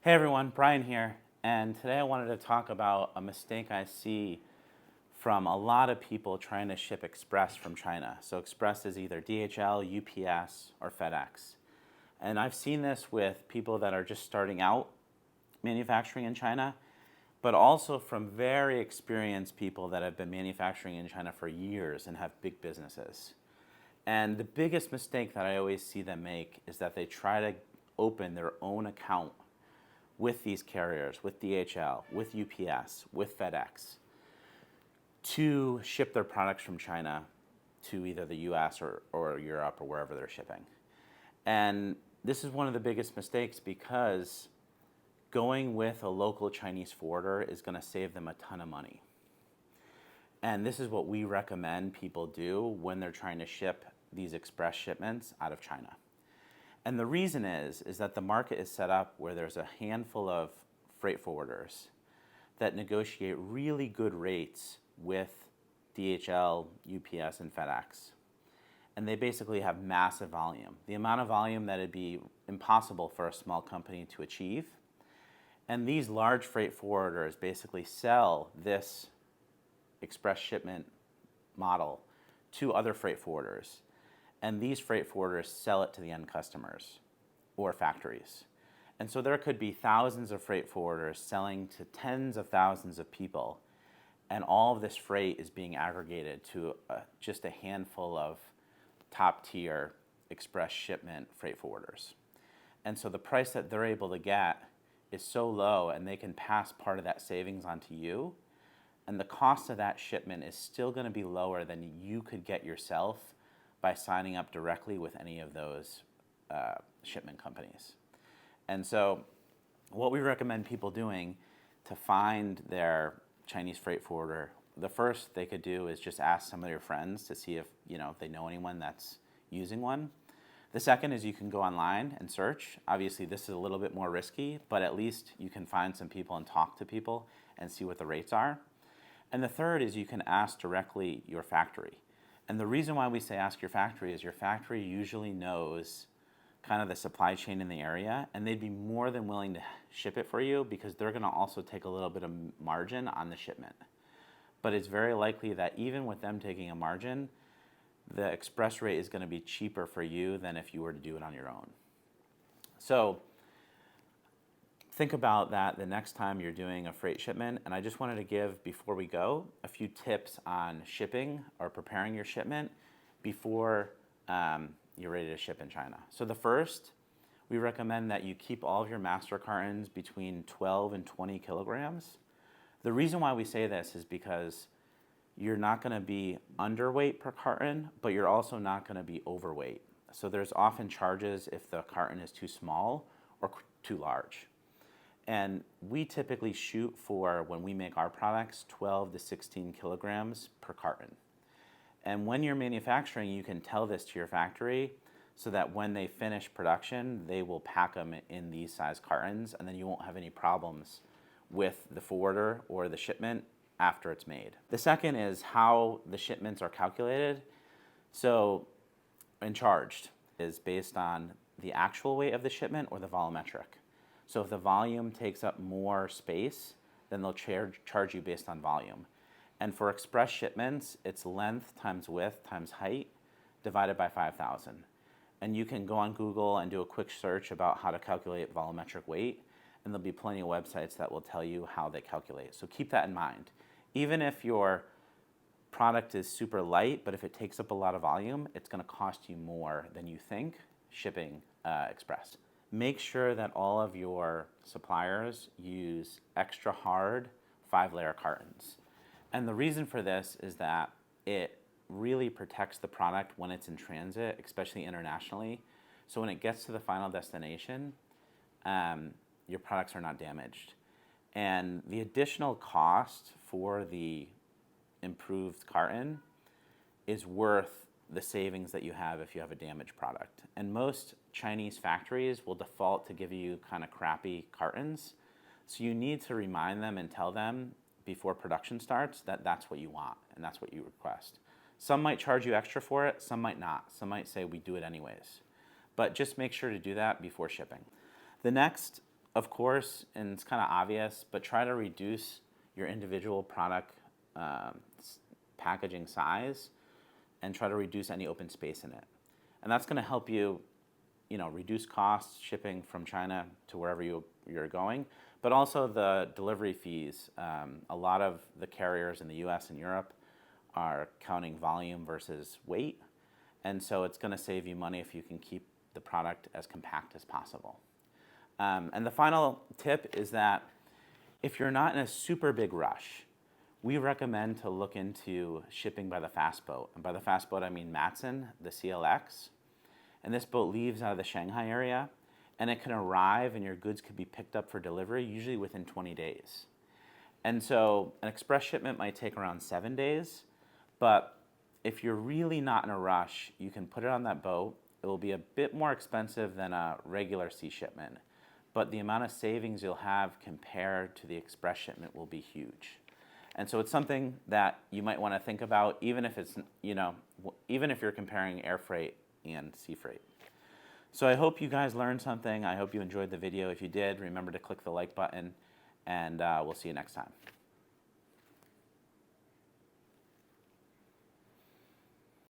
Hey everyone, Brian here, and today I wanted to talk about a mistake I see from a lot of people trying to ship express from China. So express is either DHL, UPS, or FedEx. And I've seen this with people that are just starting out manufacturing in China, but also from very experienced people that have been manufacturing in China for years and have big businesses. And the biggest mistake that I always see them make is that they try to open their own account with these carriers, with DHL, with UPS, with FedEx, to ship their products from China to either the US or Europe or wherever they're shipping. And this is one of the biggest mistakes because going with a local Chinese forwarder is going to save them a ton of money. And this is what we recommend people do when they're trying to ship these express shipments out of China. And the reason is that the market is set up where there's a handful of freight forwarders that negotiate really good rates with DHL, UPS, and FedEx. And they basically have massive volume. The amount of volume that it'd be impossible for a small company to achieve. And these large freight forwarders basically sell this express shipment model to other freight forwarders. And these freight forwarders sell it to the end customers or factories. And so there could be thousands of freight forwarders selling to tens of thousands of people, and all of this freight is being aggregated to just a handful of top-tier express shipment freight forwarders. And so the price that they're able to get is so low, and they can pass part of that savings on to you, and the cost of that shipment is still going to be lower than you could get yourself by signing up directly with any of those shipment companies. And so what we recommend people doing to find their Chinese freight forwarder, the first they could do is just ask some of your friends to see if they know anyone that's using one. The second is you can go online and search. Obviously this is a little bit more risky, but at least you can find some people and talk to people and see what the rates are. And the third is you can ask directly your factory. And the reason why we say ask your factory is your factory usually knows kind of the supply chain in the area, and they'd be more than willing to ship it for you because they're going to also take a little bit of margin on the shipment. But it's very likely that even with them taking a margin, the express rate is going to be cheaper for you than if you were to do it on your own. So think about that the next time you're doing a freight shipment. And I just wanted to give, before we go, a few tips on shipping or preparing your shipment before you're ready to ship in China. So the first, we recommend that you keep all of your master cartons between 12 and 20 kilograms. The reason why we say this is because you're not going to be underweight per carton, but you're also not going to be overweight. So there's often charges if the carton is too small or too large. And we typically shoot for, when we make our products, 12 to 16 kilograms per carton. And when you're manufacturing, you can tell this to your factory so that when they finish production, they will pack them in these size cartons, and then you won't have any problems with the forwarder or the shipment after it's made. The second is how the shipments are calculated. So, and charged is based on the actual weight of the shipment or the volumetric. So if the volume takes up more space, then they'll charge you based on volume. And for express shipments, it's length times width times height divided by 5,000. And you can go on Google and do a quick search about how to calculate volumetric weight, and there'll be plenty of websites that will tell you how they calculate. So keep that in mind. Even if your product is super light, but if it takes up a lot of volume, it's going to cost you more than you think shipping express. Make sure that all of your suppliers use extra hard 5-layer cartons. And the reason for this is that it really protects the product when it's in transit, especially internationally. So when it gets to the final destination, your products are not damaged. And the additional cost for the improved carton is worth the savings that you have if you have a damaged product. And most Chinese factories will default to give you kind of crappy cartons. So you need to remind them and tell them before production starts that that's what you want and that's what you request. Some might charge you extra for it, some might not. Some might say we do it anyways. But just make sure to do that before shipping. The next of course, and it's kind of obvious, but try to reduce your individual product packaging size and try to reduce any open space in it. And that's going to help you, reduce costs shipping from China to wherever you're going, but also the delivery fees. A lot of the carriers in the US and Europe are counting volume versus weight, and so it's going to save you money if you can keep the product as compact as possible. And the final tip is that if you're not in a super big rush, we recommend to look into shipping by the fast boat. And by the fast boat, I mean Matson, the CLX. And this boat leaves out of the Shanghai area, and it can arrive and your goods could be picked up for delivery usually within 20 days. And so an express shipment might take around 7 days, but if you're really not in a rush, you can put it on that boat. It will be a bit more expensive than a regular sea shipment, but the amount of savings you'll have compared to the express shipment will be huge. And so it's something that you might want to think about, even if it's, even if you're comparing air freight and sea freight. So I hope you guys learned something. I hope you enjoyed the video. If you did, remember to click the like button, and we'll see you next time.